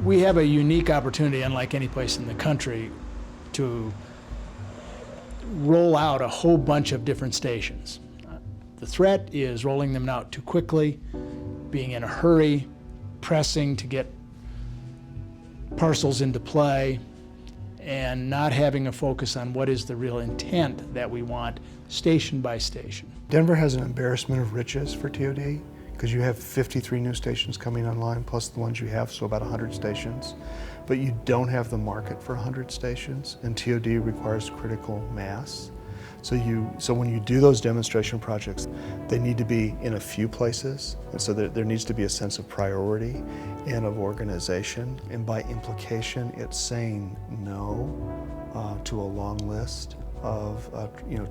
We have a unique opportunity, unlike any place in the country, to roll out a whole bunch of different stations. The threat is rolling them out too quickly, being in a hurry, pressing to get parcels into play, and not having a focus on what is the real intent that we want station by station. Denver has an embarrassment of riches for TOD because you have 53 new stations coming online plus the ones you have, so about 100 stations. But you don't have the market for 100 stations, and TOD requires critical mass. So when you do those demonstration projects, they need to be in a few places, and so there needs to be a sense of priority and of organization, and by implication, it's saying no to a long list of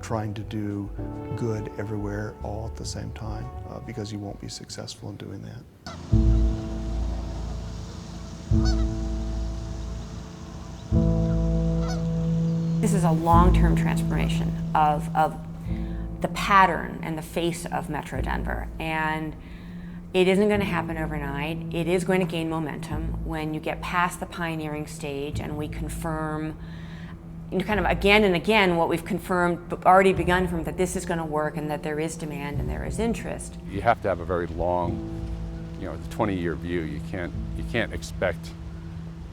trying to do good everywhere all at the same time, because you won't be successful in doing that. This is a long-term transformation of the pattern and the face of Metro Denver, and it isn't going to happen overnight. It is going to gain momentum when you get past the pioneering stage and we confirm kind of again and again what we've confirmed, already begun from, that this is going to work and that there is demand and there is interest. You have to have a very long, 20-year view. You can't expect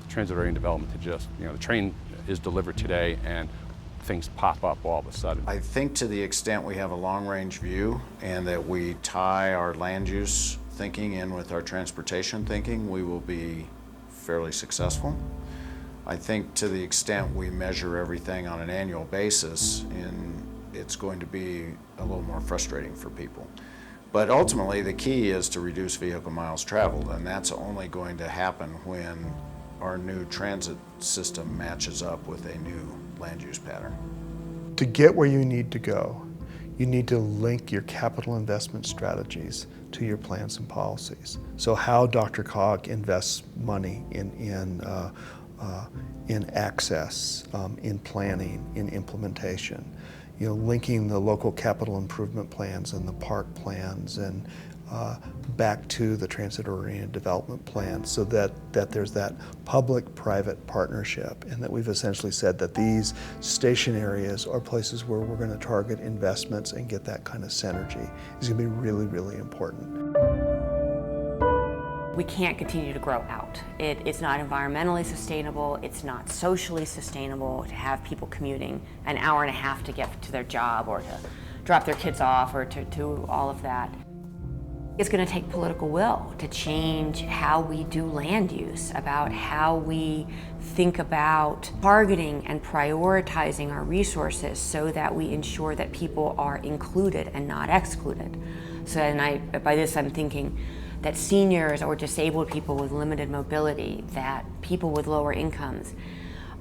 transit area development to just, the train is delivered today and things pop up all of a sudden. I think to the extent we have a long-range view and that we tie our land use thinking in with our transportation thinking, we will be fairly successful. I think to the extent we measure everything on an annual basis, it's going to be a little more frustrating for people. But ultimately, the key is to reduce vehicle miles traveled, and that's only going to happen when our new transit system matches up with a new land use pattern. To get where you need to go, you need to link your capital investment strategies to your plans and policies. So how DRCOG invests money in access, in planning, in implementation, linking the local capital improvement plans and the park plans and back to the transit-oriented development plan, so that there's that public-private partnership, and that we've essentially said that these station areas are places where we're going to target investments and get that kind of synergy. Is going to be really, really important. We can't continue to grow out. It's not environmentally sustainable, it's not socially sustainable to have people commuting an hour and a half to get to their job or to drop their kids off or to do all of that. It's going to take political will to change how we do land use, about how we think about targeting and prioritizing our resources so that we ensure that people are included and not excluded. So, and by this I'm thinking that seniors or disabled people with limited mobility, that people with lower incomes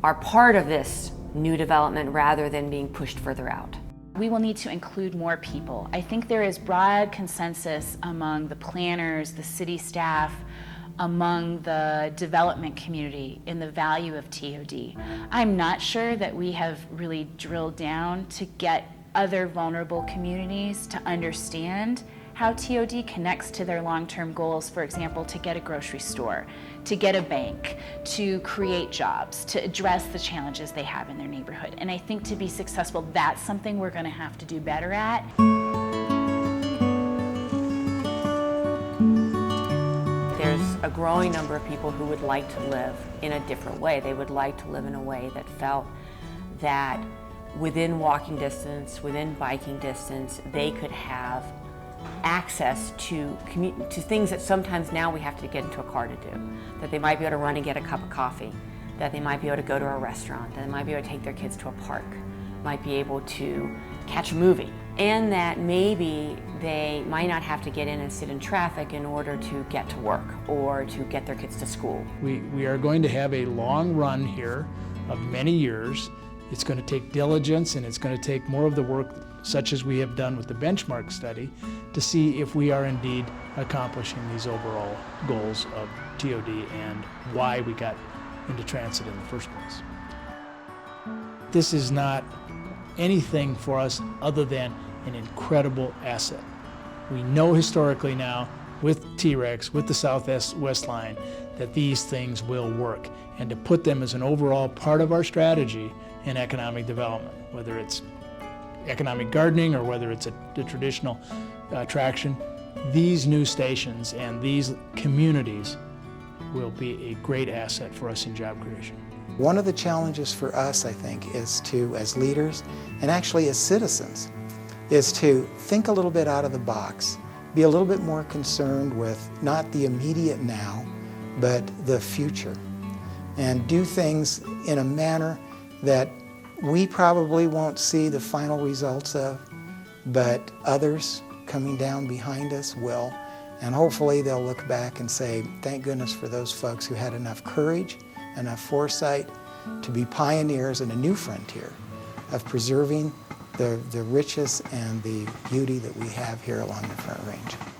are part of this new development rather than being pushed further out. We will need to include more people. I think there is broad consensus among the planners, the city staff, among the development community in the value of TOD. I'm not sure that we have really drilled down to get other vulnerable communities to understand how TOD connects to their long-term goals, for example, to get a grocery store, to get a bank, to create jobs, to address the challenges they have in their neighborhood. And I think to be successful, that's something we're going to have to do better at. There's a growing number of people who would like to live in a different way. They would like to live in a way that felt that within walking distance, within biking distance, they could have access to things that sometimes now we have to get into a car to do. That they might be able to run and get a cup of coffee, that they might be able to go to a restaurant, that they might be able to take their kids to a park, might be able to catch a movie, and that maybe they might not have to get in and sit in traffic in order to get to work or to get their kids to school. We are going to have a long run here of many years. It's going to take diligence, and it's going to take more of the work such as we have done with the benchmark study to see if we are indeed accomplishing these overall goals of TOD and why we got into transit in the first place. This is not anything for us other than an incredible asset. We know historically now with T-Rex, with the Southwest line, that these things will work, and to put them as an overall part of our strategy in economic development, whether it's economic gardening or whether it's a traditional attraction. These new stations and these communities will be a great asset for us in job creation. One of the challenges for us, I think, is to, as leaders and actually as citizens, is to think a little bit out of the box, be a little bit more concerned with not the immediate now, but the future, and do things in a manner that we probably won't see the final results of, but others coming down behind us will. And hopefully they'll look back and say, thank goodness for those folks who had enough courage, enough foresight to be pioneers in a new frontier of preserving the riches and the beauty that we have here along the Front Range.